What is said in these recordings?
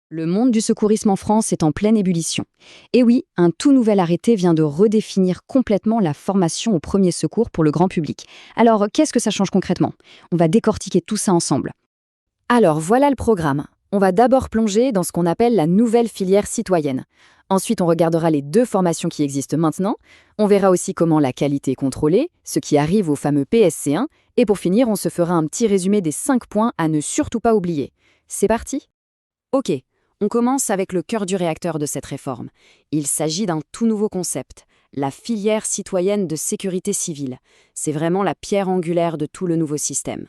Le monde du secourisme en France est en pleine ébullition. Et oui, un tout nouvel arrêté vient de redéfinir complètement la formation aux premiers secours pour le grand public. Alors, qu'est-ce que ça change concrètement? On va décortiquer tout ça ensemble. Alors, voilà le programme. On va d'abord plonger dans ce qu'on appelle la nouvelle filière citoyenne. Ensuite, on regardera les deux formations qui existent maintenant. On verra aussi comment la qualité est contrôlée, ce qui arrive au fameux PSC1. Et pour finir, on se fera un petit résumé des 5 points à ne surtout pas oublier. C'est parti? Ok. On commence avec le cœur du réacteur de cette réforme. Il s'agit d'un tout nouveau concept, la filière citoyenne de sécurité civile. C'est vraiment la pierre angulaire de tout le nouveau système.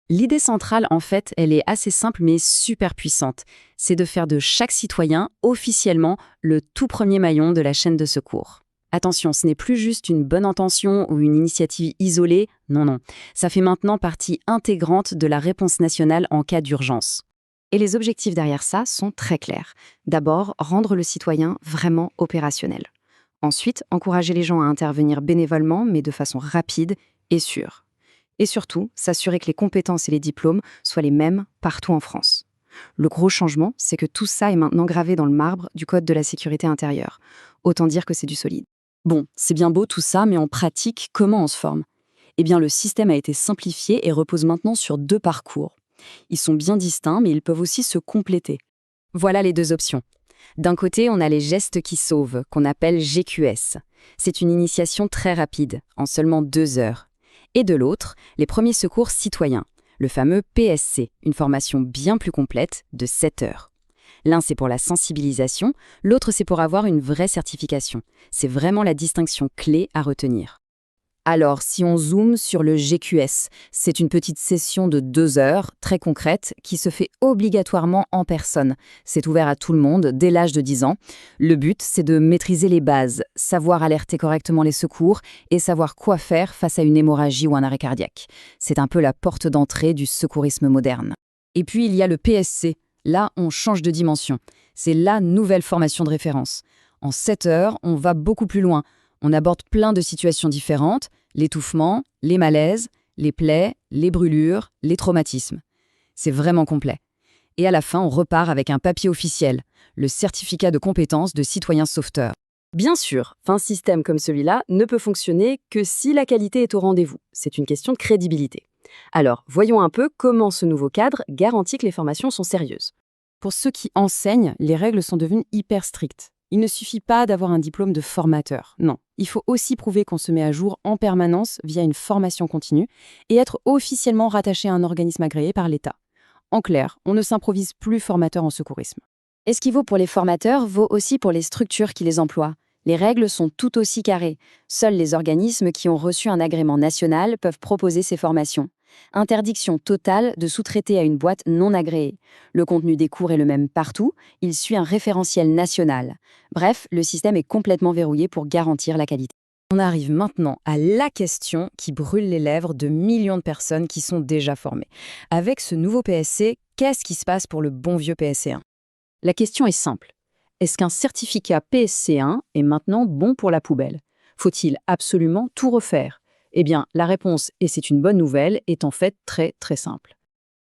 L'idée centrale, en fait, elle est assez simple mais super puissante. C'est de faire de chaque citoyen, officiellement, le tout premier maillon de la chaîne de secours. Attention, ce n'est plus juste une bonne intention ou une initiative isolée, non. Ça fait maintenant partie intégrante de la réponse nationale en cas d'urgence. Et les objectifs derrière ça sont très clairs. D'abord, rendre le citoyen vraiment opérationnel. Ensuite, encourager les gens à intervenir bénévolement, mais de façon rapide et sûre. Et surtout, s'assurer que les compétences et les diplômes soient les mêmes partout en France. Le gros changement, c'est que tout ça est maintenant gravé dans le marbre du Code de la sécurité intérieure. Autant dire que c'est du solide. Bon, c'est bien beau tout ça, mais en pratique, comment on se forme? Eh bien, le système a été simplifié et repose maintenant sur 2 parcours. Ils sont bien distincts, mais ils peuvent aussi se compléter. Voilà les 2 options. D'un côté, on a les gestes qui sauvent, qu'on appelle GQS. C'est une initiation très rapide, en seulement 2 heures. Et de l'autre, les premiers secours citoyens, le fameux PSC, une formation bien plus complète de 7 heures. L'un, c'est pour la sensibilisation, l'autre, c'est pour avoir une vraie certification. C'est vraiment la distinction clé à retenir. Alors, si on zoome sur le GQS, c'est une petite session de 2 heures, très concrète, qui se fait obligatoirement en personne. C'est ouvert à tout le monde, dès l'âge de 10 ans. Le but, c'est de maîtriser les bases, savoir alerter correctement les secours et savoir quoi faire face à une hémorragie ou un arrêt cardiaque. C'est un peu la porte d'entrée du secourisme moderne. Et puis, il y a le PSC. Là, on change de dimension. C'est la nouvelle formation de référence. En 7 heures, on va beaucoup plus loin. On aborde plein de situations différentes, l'étouffement, les malaises, les plaies, les brûlures, les traumatismes. C'est vraiment complet. Et à la fin, on repart avec un papier officiel, le certificat de compétence de citoyen sauveteur. Bien sûr, un système comme celui-là ne peut fonctionner que si la qualité est au rendez-vous. C'est une question de crédibilité. Alors, voyons un peu comment ce nouveau cadre garantit que les formations sont sérieuses. Pour ceux qui enseignent, les règles sont devenues hyper strictes. Il ne suffit pas d'avoir un diplôme de formateur, non. Il faut aussi prouver qu'on se met à jour en permanence via une formation continue et être officiellement rattaché à un organisme agréé par l'État. En clair, on ne s'improvise plus formateur en secourisme. Et ce qui vaut pour les formateurs vaut aussi pour les structures qui les emploient. Les règles sont tout aussi carrées. Seuls les organismes qui ont reçu un agrément national peuvent proposer ces formations. Interdiction totale de sous-traiter à une boîte non agréée. Le contenu des cours est le même partout, il suit un référentiel national. Bref, le système est complètement verrouillé pour garantir la qualité. On arrive maintenant à la question qui brûle les lèvres de millions de personnes qui sont déjà formées. Avec ce nouveau PSC, qu'est-ce qui se passe pour le bon vieux PSC1? La question est simple. Est-ce qu'un certificat PSC1 est maintenant bon pour la poubelle? Faut-il absolument tout refaire? Eh bien, la réponse, et c'est une bonne nouvelle, est en fait très très simple.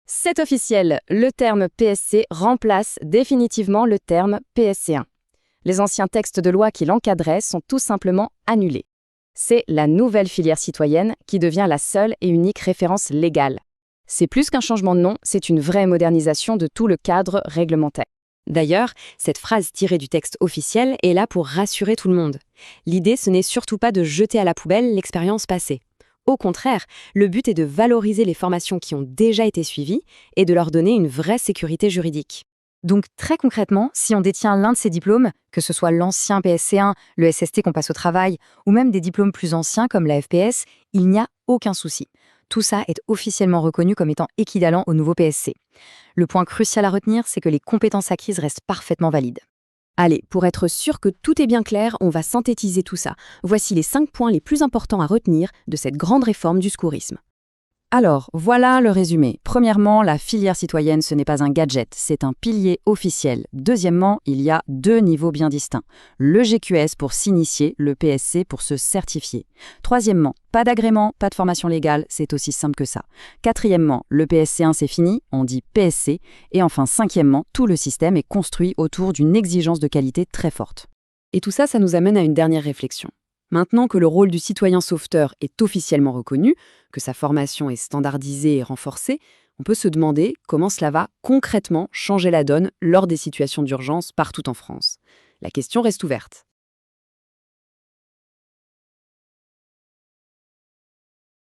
C'est officiel, le terme PSC remplace définitivement le terme PSC1. Les anciens textes de loi qui l'encadraient sont tout simplement annulés. C'est la nouvelle filière citoyenne qui devient la seule et unique référence légale. C'est plus qu'un changement de nom, c'est une vraie modernisation de tout le cadre réglementaire. D'ailleurs, cette phrase tirée du texte officiel est là pour rassurer tout le monde. L'idée, ce n'est surtout pas de jeter à la poubelle l'expérience passée. Au contraire, le but est de valoriser les formations qui ont déjà été suivies et de leur donner une vraie sécurité juridique. Donc très concrètement, si on détient l'un de ces diplômes, que ce soit l'ancien PSC1, le SST qu'on passe au travail, ou même des diplômes plus anciens comme la FPS, il n'y a aucun souci. Tout ça est officiellement reconnu comme étant équivalent au nouveau PSC. Le point crucial à retenir, c'est que les compétences acquises restent parfaitement valides. Allez, pour être sûr que tout est bien clair, on va synthétiser tout ça. Voici les 5 points les plus importants à retenir de cette grande réforme du secourisme. Alors, voilà le résumé. Premièrement, la filière citoyenne, ce n'est pas un gadget, c'est un pilier officiel. Deuxièmement, il y a 2 niveaux bien distincts. Le GQS pour s'initier, le PSC pour se certifier. Troisièmement, pas d'agrément, pas de formation légale, c'est aussi simple que ça. Quatrièmement, le PSC1 c'est fini, on dit PSC. Et enfin, cinquièmement, tout le système est construit autour d'une exigence de qualité très forte. Et tout ça, ça nous amène à une dernière réflexion. Maintenant que le rôle du citoyen sauveteur est officiellement reconnu, que sa formation est standardisée et renforcée, on peut se demander comment cela va concrètement changer la donne lors des situations d'urgence partout en France. La question reste ouverte.